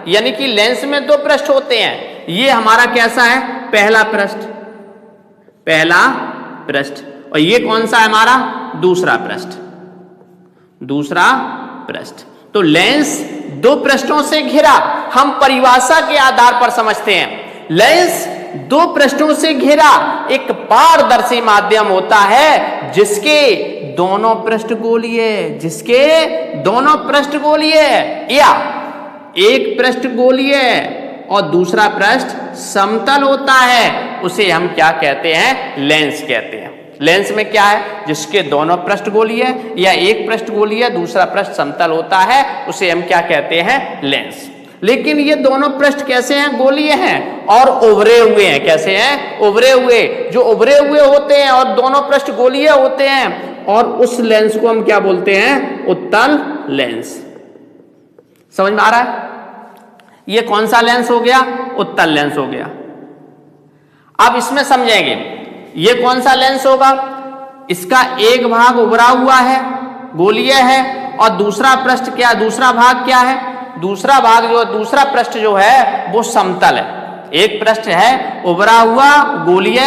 यानी कि लेंस में दो पृष्ठ होते हैं। ये हमारा कैसा है, पहला पृष्ठ, पहला पृष्ठ, और ये कौन सा है हमारा, दूसरा पृष्ठ, दूसरा पृष्ठ। तो लेंस दो पृष्ठों से घिरा, हम परिभाषा के आधार पर समझते हैं। लेंस दो पृष्ठों से घिरा एक पारदर्शी माध्यम होता है जिसके दोनों पृष्ठ गोलीय, जिसके दोनों पृष्ठ गोलीय, या एक पृष्ठ गोलीय और दूसरा पृष्ठ समतल होता है, उसे हम क्या कहते हैं, लेंस कहते हैं। लेंस में क्या है, जिसके दोनों पृष्ठ गोलीय या एक पृष्ठ गोलीय दूसरा पृष्ठ समतल होता है, उसे हम क्या कहते हैं, लेंस। लेकिन ये दोनों पृष्ठ कैसे हैं, गोलीय हैं और उभरे हुए हैं। कैसे हैं, उभरे हुए। जो उभरे हुए होते हैं और दोनों पृष्ठ गोलीय होते हैं, और उस लेंस को हम क्या बोलते हैं, उत्तल लेंस। समझ में आ रहा है? ये कौन सा लेंस हो गया, उत्तल लेंस हो गया। अब इसमें समझेंगे ये कौन सा लेंस होगा, इसका एक भाग उभरा हुआ है, गोलीय है, और दूसरा पृष्ठ क्या, दूसरा भाग क्या है, दूसरा भाग जो दूसरा पृष्ठ जो है वो समतल है। एक पृष्ठ है उभरा हुआ गोलीय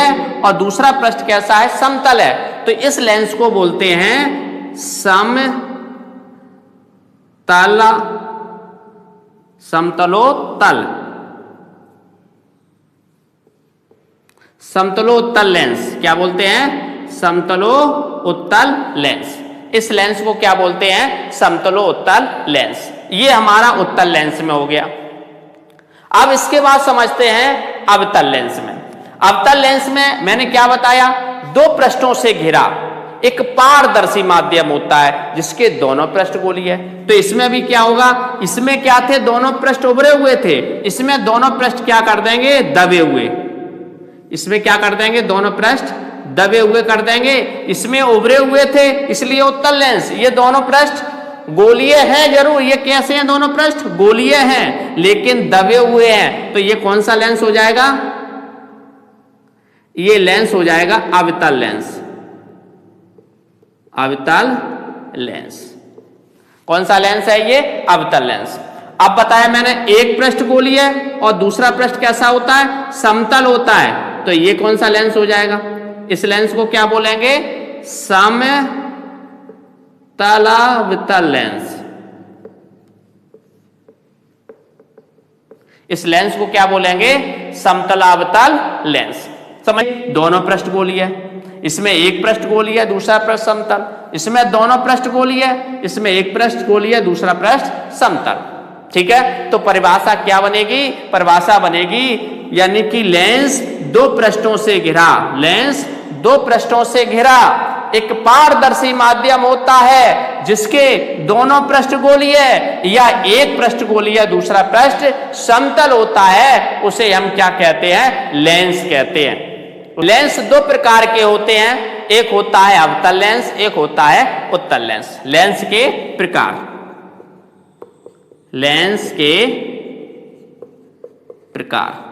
और दूसरा पृष्ठ कैसा है, समतल है। तो इस लेंस को बोलते हैं समतल, समतलोत्तल, समतलोत्तल लेंस। क्या बोलते हैं, समतलोत्तल लेंस। इस लेंस को क्या बोलते हैं, समतलोत्तल लेंस। ये हमारा उत्तल लेंस में हो गया। अब इसके बाद समझते हैं अवतल लेंस में। अवतल लेंस में मैंने क्या बताया, दो पृष्ठों से घिरा एक पारदर्शी माध्यम होता है जिसके दोनों पृष्ठ गोलीय है। तो इसमें भी क्या होगा, इसमें क्या थे, दोनों पृष्ठ उभरे हुए थे, इसमें दोनों पृष्ठ क्या कर देंगे, दबे हुए। इसमें क्या कर देंगे, दोनों पृष्ठ दबे हुए कर देंगे। इसमें उभरे हुए थे इसलिए उत्तल लेंस। ये दोनों पृष्ठ गोलीय हैं जरूर, ये कैसे हैं, दोनों पृष्ठ गोलीय हैं लेकिन दबे हुए हैं, तो ये कौन सा लेंस हो जाएगा, ये लेंस हो जाएगा अवतल लेंस। अवतल लेंस कौन सा लेंस है, ये अवतल लेंस। अब बताया मैंने, एक पृष्ठ गोलीय और दूसरा पृष्ठ कैसा होता है, समतल होता है, तो ये कौन सा लेंस हो जाएगा, इस लेंस को क्या बोलेंगे, समतलावतल लेंस। इस लेंस को क्या बोलेंगे, समतलावतल लेंस। समझ, दोनों पृष्ठ गोलीय है, इसमें एक पृष्ठ गोलीय है दूसरा पृष्ठ समतल, इसमें दोनों पृष्ठ गोलीय है, इसमें एक पृष्ठ गोलीय है दूसरा पृष्ठ समतल। ठीक है, तो परिभाषा क्या बनेगी, परिभाषा बनेगी यानी कि लेंस दो पृष्ठों से घिरा, लेंस दो पृष्ठों से घिरा एक पारदर्शी माध्यम होता है जिसके दोनों पृष्ठ गोलीय या एक पृष्ठ गोलीय दूसरा पृष्ठ समतल होता है, उसे हम क्या कहते हैं, लेंस कहते हैं। लेंस दो प्रकार के होते हैं, एक होता है अवतल लेंस, एक होता है उत्तल लेंस। लेंस के प्रकार, लेंस के प्रकार।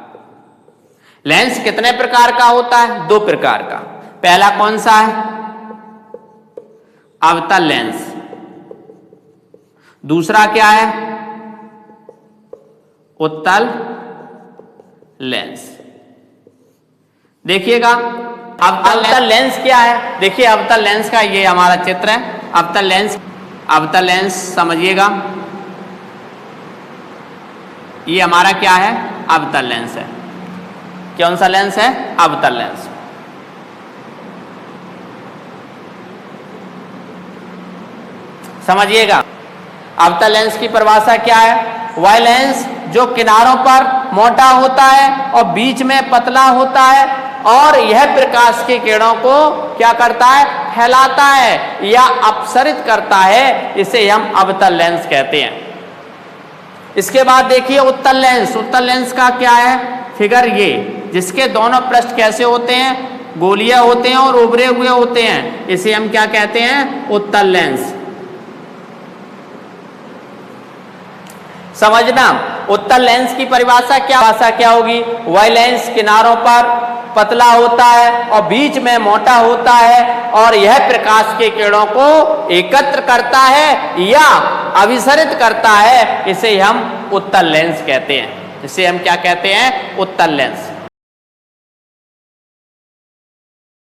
लेंस कितने प्रकार का होता है, दो प्रकार का। पहला कौन सा है, अवतल लेंस। दूसरा क्या है, उत्तल लेंस। देखिएगा अवतल लेंस क्या है, देखिए अवतल लेंस का ये हमारा चित्र है। अवतल लेंस, अवतल लेंस समझिएगा, ये हमारा क्या है, अवतल लेंस है। कौन सा लेंस है, अवतल लेंस। समझिएगा, अवतल लेंस की परिभाषा क्या है, वह लेंस जो किनारों पर मोटा होता है और बीच में पतला होता है और यह प्रकाश की किरणों को क्या करता है, फैलाता है या अपसरित करता है, इसे हम अवतल लेंस कहते हैं। इसके बाद देखिए उत्तल लेंस। उत्तल लेंस का क्या है, फिगर ये, जिसके दोनों पृष्ठ कैसे होते हैं, गोलीय होते हैं और उभरे हुए होते हैं, इसे हम क्या कहते हैं, उत्तल लेंस। समझना, उत्तल लेंस की परिभाषा क्या होगी, वह लेंस किनारों पर पतला होता है और बीच में मोटा होता है और यह प्रकाश के किरणों को एकत्र करता है या अभिसरित करता है, इसे हम उत्तल लेंस कहते हैं। इसे हम क्या कहते हैं? उत्तल लेंस।